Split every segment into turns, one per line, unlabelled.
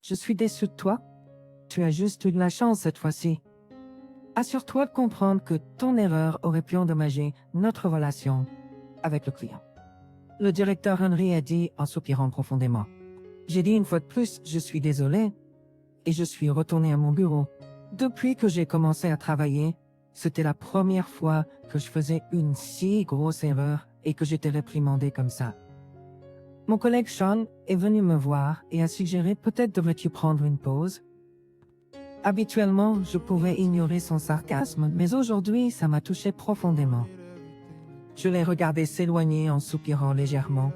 je suis déçu de toi. Tu as juste eu de la chance cette fois-ci. Assure-toi de comprendre que ton erreur aurait pu endommager notre relation avec le client. Le directeur Henry a dit en soupirant profondément. J'ai dit une fois de plus, je suis désolé, et je suis retourné à mon bureau. Depuis que j'ai commencé à travailler, c'était la première fois que je faisais une si grosse erreur et que j'étais réprimandé comme ça. Mon collègue Sean est venu me voir et a suggéré peut-être devrais-tu prendre une pause. Habituellement, je pouvais ignorer son sarcasme, mais aujourd'hui, ça m'a touché profondément. Je l'ai regardé s'éloigner en soupirant légèrement.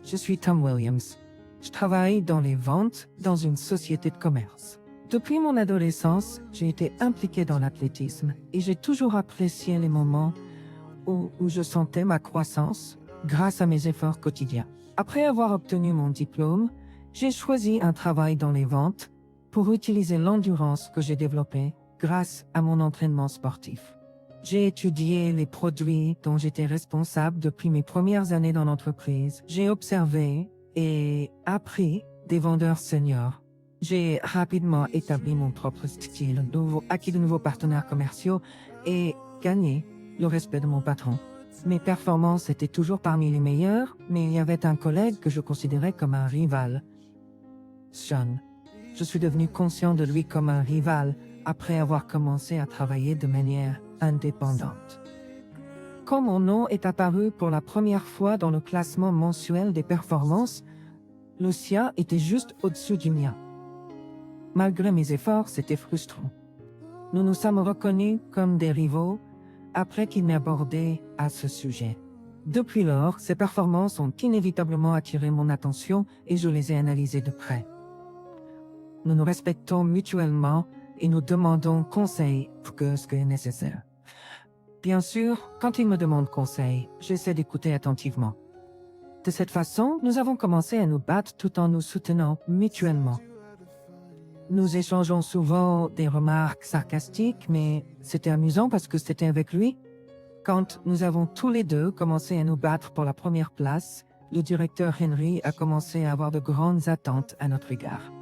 Je suis Tom Williams. Je travaille dans les ventes dans une société de commerce. Depuis mon adolescence, j'ai été impliqué dans l'athlétisme et j'ai toujours apprécié les moments où je sentais ma croissance grâce à mes efforts quotidiens. Après avoir obtenu mon diplôme, j'ai choisi un travail dans les ventes pour utiliser l'endurance que j'ai développée grâce à mon entraînement sportif. J'ai étudié les produits dont j'étais responsable depuis mes premières années dans l'entreprise. J'ai observé et appris des vendeurs seniors. J'ai rapidement établi mon propre style, acquis de nouveaux partenaires commerciaux et gagné le respect de mon patron. Mes performances étaient toujours parmi les meilleures, mais il y avait un collègue que je considérais comme un rival. Sean. Je suis devenu conscient de lui comme un rival après avoir commencé à travailler de manière indépendante. Quand mon nom est apparu pour la première fois dans le classement mensuel des performances, le sien était juste au-dessus du mien. Malgré mes efforts, c'était frustrant. Nous nous sommes reconnus comme des rivaux après qu'il m'ait abordé à ce sujet. Depuis lors, ses performances ont inévitablement attiré mon attention et je les ai analysées de près. Nous nous respectons mutuellement et nous demandons conseil pour ce qui est nécessaire. Bien sûr, quand il me demande conseil, j'essaie d'écouter attentivement. De cette façon, nous avons commencé à nous battre tout en nous soutenant mutuellement. Nous échangeons souvent des remarques sarcastiques, mais c'était amusant parce que c'était avec lui. Quand nous avons tous les deux commencé à nous battre pour la première place, le directeur Henry a commencé à avoir de grandes attentes à notre égard.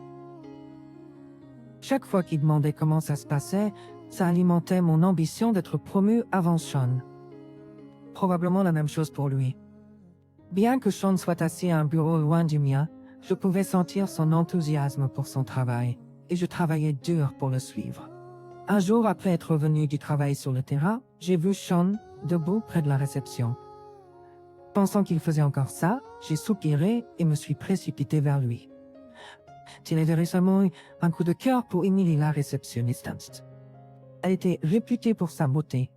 Chaque fois qu'il demandait comment ça se passait, ça alimentait mon ambition d'être promu avant Sean. Probablement la même chose pour lui. Bien que Sean soit assis à un bureau loin du mien, je pouvais sentir son enthousiasme pour son travail, et je travaillais dur pour le suivre. Un jour après être revenu du travail sur le terrain, j'ai vu Sean debout près de la réception. Pensant qu'il faisait encore ça, j'ai soupiré et me suis précipité vers lui. Il avait récemment eu un coup de cœur pour Emily, la réceptionniste. Elle était réputée pour sa beauté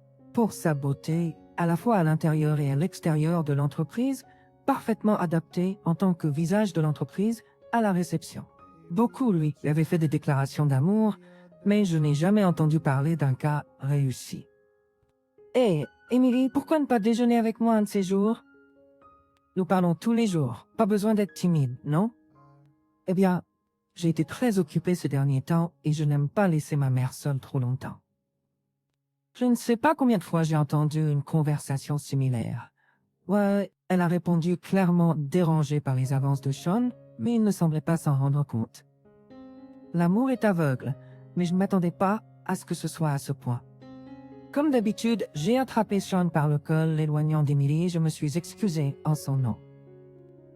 à la fois à l'intérieur et à l'extérieur de l'entreprise, parfaitement adaptée en tant que visage de l'entreprise à la réception. Beaucoup lui avaient fait des déclarations d'amour, mais je n'ai jamais entendu parler d'un cas réussi. « Hé, Emily, pourquoi ne pas déjeuner avec moi un de ces jours? Nous parlons tous les jours, pas besoin d'être timide, non? » Eh bien, j'ai été très occupé ces derniers temps et je n'aime pas laisser ma mère seule trop longtemps. Je ne sais pas combien de fois j'ai entendu une conversation similaire. Ouais, elle a répondu clairement dérangée par les avances de Sean, mais il ne semblait pas s'en rendre compte. L'amour est aveugle, mais je ne m'attendais pas à ce que ce soit à ce point. Comme d'habitude, j'ai attrapé Sean par le col, l'éloignant d'Emily et je me suis excusé en son nom.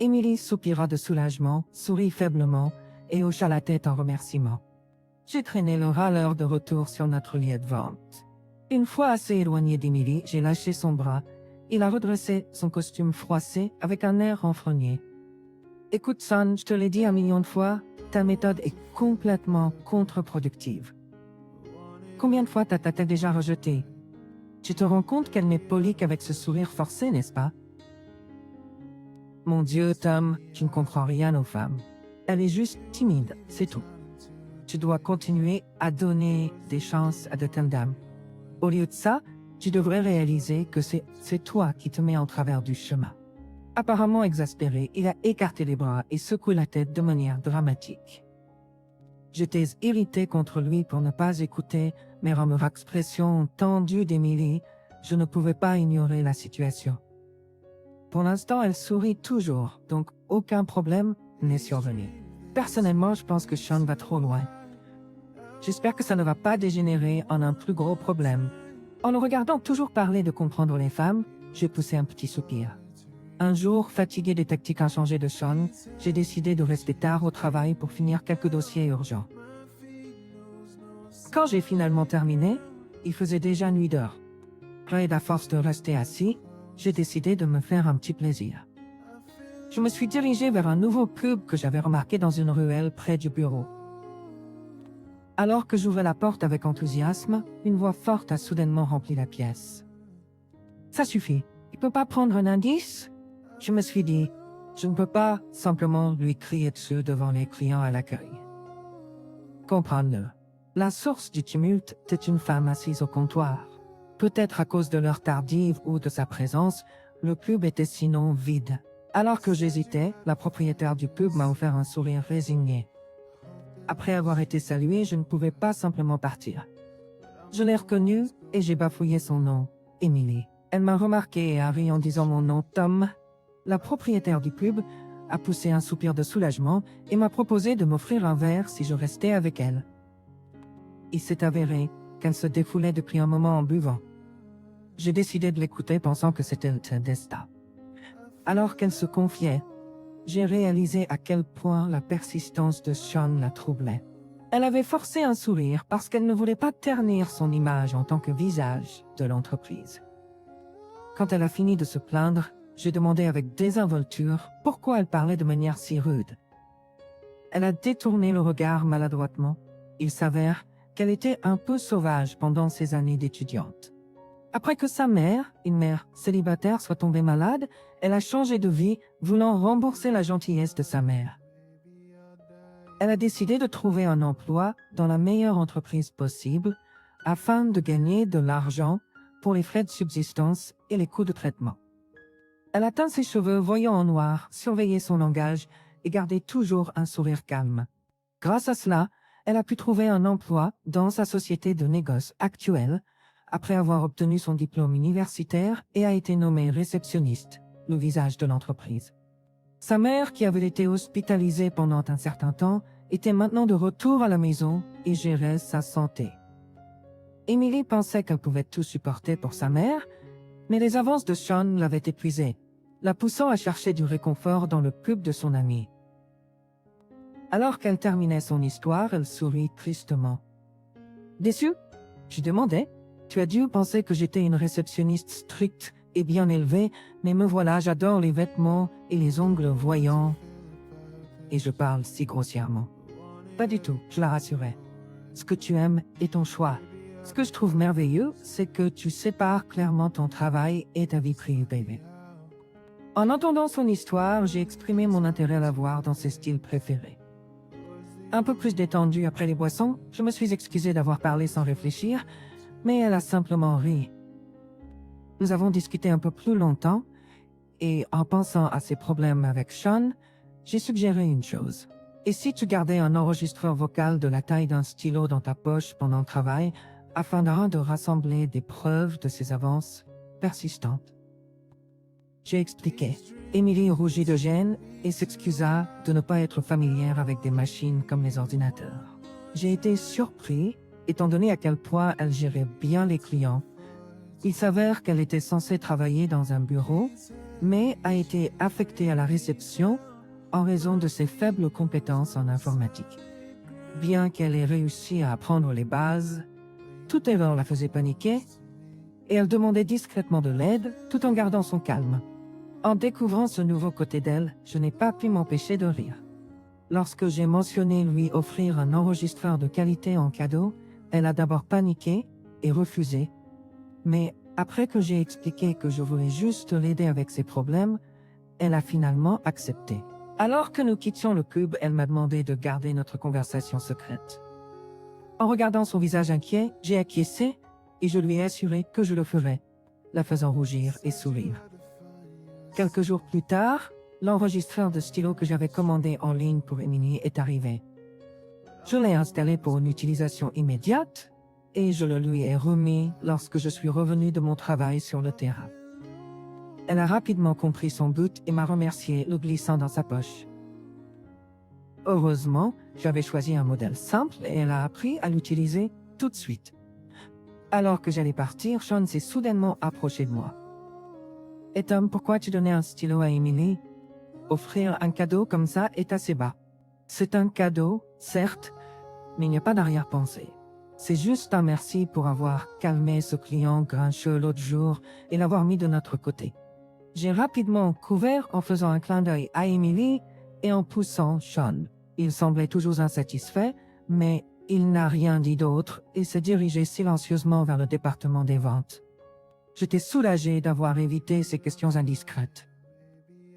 Emily soupira de soulagement, sourit faiblement et hocha la tête en remerciement. J'ai traîné le râleur de retour sur notre lieu de vente. Une fois assez éloigné d'Emily, j'ai lâché son bras. Il a redressé son costume froissé avec un air renfrogné. « Écoute, Son, je te l'ai dit 1 million de fois, ta méthode est complètement contre-productive. Combien de fois t'as déjà rejeté? Tu te rends compte qu'elle n'est polie qu'avec ce sourire forcé, n'est-ce pas? Mon Dieu, Tom, tu ne comprends rien aux femmes. Elle est juste timide, c'est tout. Tu dois continuer à donner des chances à de telles dames. Au lieu de ça, tu devrais réaliser que c'est toi qui te mets en travers du chemin. » Apparemment exaspéré, il a écarté les bras et secoué la tête de manière dramatique. J'étais irrité contre lui pour ne pas écouter mes rames expressions tendues d'Emily. Je ne pouvais pas ignorer la situation. Pour l'instant, elle sourit toujours, donc aucun problème n'est survenu. Personnellement, je pense que Sean va trop loin. J'espère que ça ne va pas dégénérer en un plus gros problème. En le regardant toujours parler de comprendre les femmes, j'ai poussé un petit soupir. Un jour, fatigué des tactiques inchangées de Sean, j'ai décidé de rester tard au travail pour finir quelques dossiers urgents. Quand j'ai finalement terminé, il faisait déjà nuit dehors. Et à force de rester assis, j'ai décidé de me faire un petit plaisir. Je me suis dirigé vers un nouveau pub que j'avais remarqué dans une ruelle près du bureau. Alors que j'ouvrais la porte avec enthousiasme, une voix forte a soudainement rempli la pièce. « Ça suffit, il peut pas prendre un indice ?» Je me suis dit, je ne peux pas simplement lui crier dessus devant les clients à l'accueil. Comprends-le. La source du tumulte était une femme assise au comptoir. Peut-être à cause de l'heure tardive ou de sa présence, le pub était sinon vide. Alors que j'hésitais, la propriétaire du pub m'a offert un sourire résigné. Après avoir été salué, je ne pouvais pas simplement partir. Je l'ai reconnue et j'ai bafouillé son nom, Emily. Elle m'a remarqué et a ri en disant mon nom, Tom. La propriétaire du pub a poussé un soupir de soulagement et m'a proposé de m'offrir un verre si je restais avec elle. Il s'est avéré qu'elle se défoulait depuis un moment en buvant. J'ai décidé de l'écouter pensant que c'était le destin. Alors qu'elle se confiait, j'ai réalisé à quel point la persistance de Sean la troublait. Elle avait forcé un sourire parce qu'elle ne voulait pas ternir son image en tant que visage de l'entreprise. Quand elle a fini de se plaindre, j'ai demandé avec désinvolture pourquoi elle parlait de manière si rude. Elle a détourné le regard maladroitement. Il s'avère qu'elle était un peu sauvage pendant ses années d'étudiante. Après que sa mère, une mère célibataire, soit tombée malade, elle a changé de vie, voulant rembourser la gentillesse de sa mère. Elle a décidé de trouver un emploi dans la meilleure entreprise possible afin de gagner de l'argent pour les frais de subsistance et les coûts de traitement. Elle a teint ses cheveux voyant en noir, surveillé son langage et gardé toujours un sourire calme. Grâce à cela, elle a pu trouver un emploi dans sa société de négoce actuelle après avoir obtenu son diplôme universitaire et a été nommée réceptionniste, le visage de l'entreprise. Sa mère, qui avait été hospitalisée pendant un certain temps, était maintenant de retour à la maison et gérait sa santé. Emily pensait qu'elle pouvait tout supporter pour sa mère, mais les avances de Sean l'avaient épuisée, la poussant à chercher du réconfort dans le pub de son ami. Alors qu'elle terminait son histoire, elle sourit tristement. « Déçue ?» Je demandais. « Tu as dû penser que j'étais une réceptionniste stricte et bien élevée, mais me voilà, j'adore les vêtements et les ongles voyants. » Et je parle si grossièrement. « Pas du tout, je la rassurais. Ce que tu aimes est ton choix. Ce que je trouve merveilleux, c'est que tu sépares clairement ton travail et ta vie privée. » En entendant son histoire, j'ai exprimé mon intérêt à la voir dans ses styles préférés. Un peu plus détendue après les boissons, je me suis excusé d'avoir parlé sans réfléchir, mais elle a simplement ri. Nous avons discuté un peu plus longtemps, et en pensant à ses problèmes avec Sean, j'ai suggéré une chose. Et si tu gardais un enregistreur vocal de la taille d'un stylo dans ta poche pendant le travail, afin de rassembler des preuves de ses avances persistantes? J'ai expliqué. Emily rougit de gêne et s'excusa de ne pas être familière avec des machines comme les ordinateurs. J'ai été surpris, étant donné à quel point elle gérait bien les clients. Il s'avère qu'elle était censée travailler dans un bureau, mais a été affectée à la réception en raison de ses faibles compétences en informatique. Bien qu'elle ait réussi à apprendre les bases, toute erreur la faisait paniquer et elle demandait discrètement de l'aide tout en gardant son calme. En découvrant ce nouveau côté d'elle, je n'ai pas pu m'empêcher de rire. Lorsque j'ai mentionné lui offrir un enregistreur de qualité en cadeau, elle a d'abord paniqué et refusé. Mais après que j'ai expliqué que je voulais juste l'aider avec ses problèmes, elle a finalement accepté. Alors que nous quittions le pub, elle m'a demandé de garder notre conversation secrète. En regardant son visage inquiet, j'ai acquiescé et je lui ai assuré que je le ferais, la faisant rougir et sourire. Quelques jours plus tard, l'enregistreur de stylo que j'avais commandé en ligne pour Emily est arrivé. Je l'ai installé pour une utilisation immédiate et je le lui ai remis lorsque je suis revenu de mon travail sur le terrain. Elle a rapidement compris son but et m'a remercié, le glissant dans sa poche. Heureusement, j'avais choisi un modèle simple et elle a appris à l'utiliser tout de suite. Alors que j'allais partir, Sean s'est soudainement approché de moi. « Et Tom, pourquoi tu donnais un stylo à Emily? Offrir un cadeau comme ça est assez bas. C'est un cadeau, certes, mais il n'y a pas d'arrière-pensée. C'est juste un merci pour avoir calmé ce client grincheux l'autre jour et l'avoir mis de notre côté. » J'ai rapidement couvert en faisant un clin d'œil à Emily et en poussant Sean. Il semblait toujours insatisfait, mais il n'a rien dit d'autre et s'est dirigé silencieusement vers le département des ventes. J'étais soulagé d'avoir évité ces questions indiscrètes.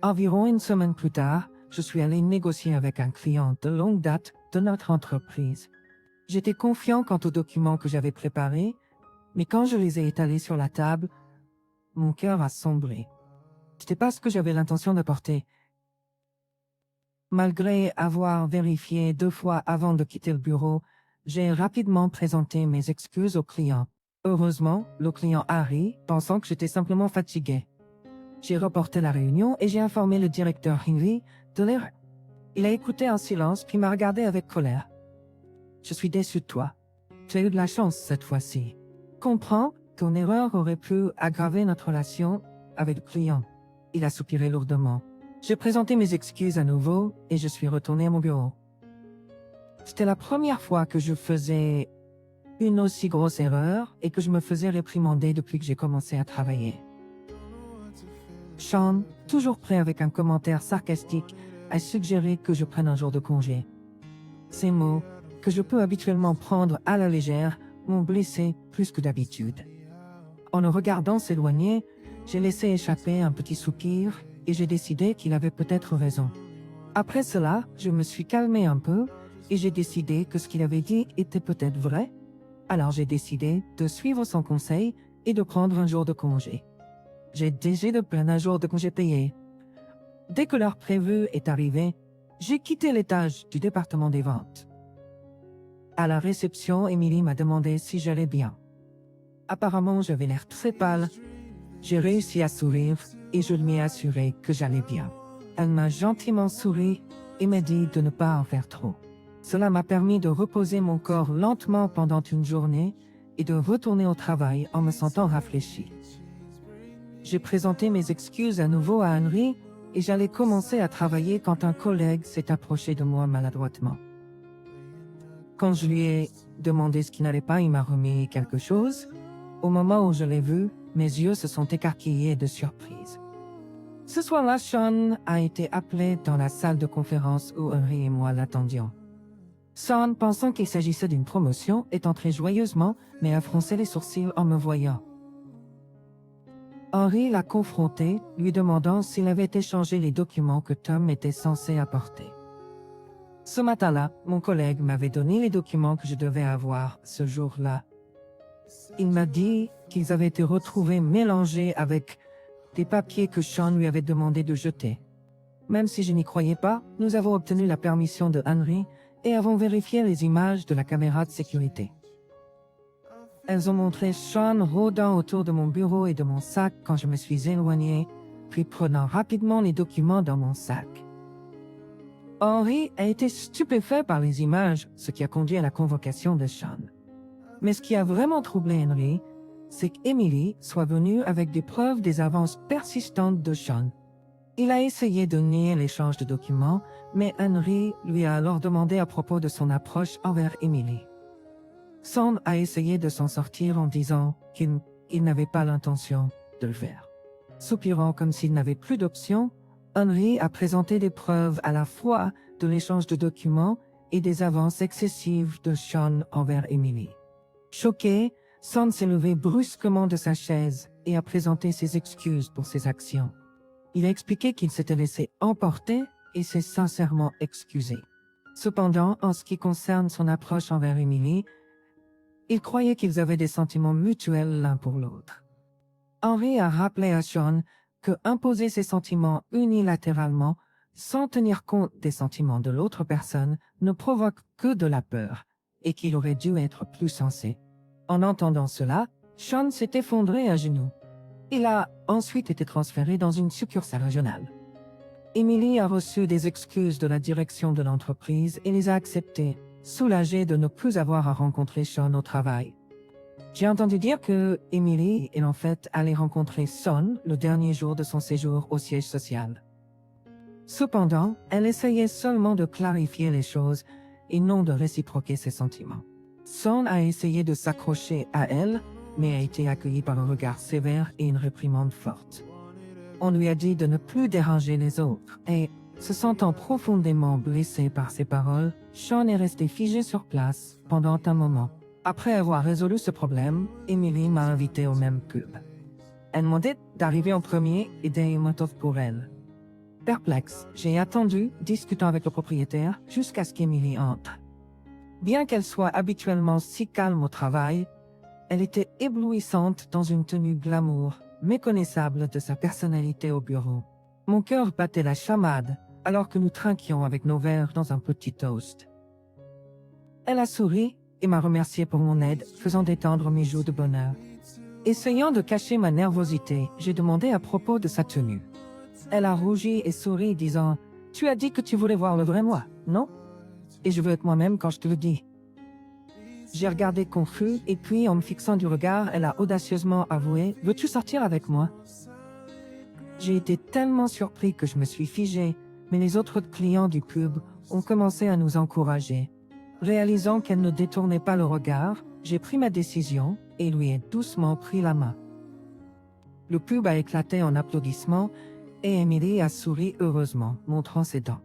Environ une semaine plus tard, je suis allé négocier avec un client de longue date de notre entreprise. J'étais confiant quant aux documents que j'avais préparés, mais quand je les ai étalés sur la table, mon cœur a sombré. C'était pas ce que j'avais l'intention de porter. Malgré avoir vérifié 2 fois avant de quitter le bureau, j'ai rapidement présenté mes excuses au client. Heureusement, le client a ri, pensant que j'étais simplement fatigué. J'ai reporté la réunion et j'ai informé le directeur Henry de l'erreur. Il a écouté en silence puis m'a regardé avec colère. « Je suis déçu de toi. Tu as eu de la chance cette fois-ci. Comprends qu'une erreur aurait pu aggraver notre relation avec le client. » Il a soupiré lourdement. J'ai présenté mes excuses à nouveau et je suis retourné à mon bureau. C'était la première fois que je faisais une aussi grosse erreur et que je me faisais réprimander depuis que j'ai commencé à travailler. Sean, toujours prêt avec un commentaire sarcastique, a suggéré que je prenne un jour de congé. Ces mots, que je peux habituellement prendre à la légère, m'ont blessé plus que d'habitude. En le regardant s'éloigner, j'ai laissé échapper un petit soupir et j'ai décidé qu'il avait peut-être raison. Après cela, je me suis calmé un peu et j'ai décidé que ce qu'il avait dit était peut-être vrai. Alors j'ai décidé de suivre son conseil et de prendre un jour de congé. J'ai décidé de prendre un jour de congé payé. Dès que l'heure prévue est arrivée, j'ai quitté l'étage du département des ventes. À la réception, Emily m'a demandé si j'allais bien. Apparemment, j'avais l'air très pâle. J'ai réussi à sourire et je lui ai assuré que j'allais bien. Elle m'a gentiment souri et m'a dit de ne pas en faire trop. Cela m'a permis de reposer mon corps lentement pendant une journée et de retourner au travail en me sentant rafraîchi. J'ai présenté mes excuses à nouveau à Henry et j'allais commencer à travailler quand un collègue s'est approché de moi maladroitement. Quand je lui ai demandé ce qui n'allait pas, il m'a remis quelque chose. Au moment où je l'ai vu, mes yeux se sont écarquillés de surprise. Ce soir-là, Sean a été appelé dans la salle de conférence où Henry et moi l'attendions. Sean, pensant qu'il s'agissait d'une promotion, est entré joyeusement, mais a froncé les sourcils en me voyant. Henry l'a confronté, lui demandant s'il avait échangé les documents que Tom était censé apporter. Ce matin-là, mon collègue m'avait donné les documents que je devais avoir ce jour-là. Il m'a dit qu'ils avaient été retrouvés mélangés avec des papiers que Sean lui avait demandé de jeter. Même si je n'y croyais pas, nous avons obtenu la permission de Henry et avons vérifié les images de la caméra de sécurité. Elles ont montré Sean rôdant autour de mon bureau et de mon sac quand je me suis éloigné, puis prenant rapidement les documents dans mon sac. Henry a été stupéfait par les images, ce qui a conduit à la convocation de Sean. Mais ce qui a vraiment troublé Henry, c'est qu'Emily soit venue avec des preuves des avances persistantes de Sean. Il a essayé de nier l'échange de documents, mais Henry lui a alors demandé à propos de son approche envers Emily. Sean a essayé de s'en sortir en disant qu'il n'avait pas l'intention de le faire. Soupirant comme s'il n'avait plus d'option, Henry a présenté des preuves à la fois de l'échange de documents et des avances excessives de Sean envers Emily. Choqué, Sean s'est levé brusquement de sa chaise et a présenté ses excuses pour ses actions. Il a expliqué qu'il s'était laissé emporter et s'est sincèrement excusé. Cependant, en ce qui concerne son approche envers Emily, il croyait qu'ils avaient des sentiments mutuels l'un pour l'autre. Henry a rappelé à Sean que imposer ses sentiments unilatéralement, sans tenir compte des sentiments de l'autre personne, ne provoque que de la peur, et qu'il aurait dû être plus sensé. En entendant cela, Sean s'est effondré à genoux. Il a ensuite été transféré dans une succursale régionale. Émilie a reçu des excuses de la direction de l'entreprise et les a acceptées, soulagée de ne plus avoir à rencontrer Sean au travail. J'ai entendu dire que Émilie est en fait allée rencontrer Son le dernier jour de son séjour au siège social. Cependant, elle essayait seulement de clarifier les choses et non de réciproquer ses sentiments. Son a essayé de s'accrocher à elle, mais a été accueilli par un regard sévère et une réprimande forte. On lui a dit de ne plus déranger les autres et, se sentant profondément blessé par ces paroles, Sean est resté figé sur place pendant un moment. Après avoir résolu ce problème, Emily m'a invité au même pub. Elle m'a dit d'arriver en premier et d'aider une moto pour elle. Perplexe, j'ai attendu, discutant avec le propriétaire, jusqu'à ce qu'Emily entre. Bien qu'elle soit habituellement si calme au travail, elle était éblouissante dans une tenue glamour, méconnaissable de sa personnalité au bureau. Mon cœur battait la chamade, alors que nous trinquions avec nos verres dans un petit toast. Elle a souri et m'a remercié pour mon aide, faisant détendre mes joues de bonheur. Essayant de cacher ma nervosité, j'ai demandé à propos de sa tenue. Elle a rougi et souri, disant « Tu as dit que tu voulais voir le vrai moi, non? Et je veux être moi-même quand je te le dis. » J'ai regardé confus et puis, en me fixant du regard, elle a audacieusement avoué « Veux-tu sortir avec moi? » J'ai été tellement surpris que je me suis figé, mais les autres clients du pub ont commencé à nous encourager. Réalisant qu'elle ne détournait pas le regard, j'ai pris ma décision et lui ai doucement pris la main. Le pub a éclaté en applaudissements et Emily a souri heureusement, montrant ses dents.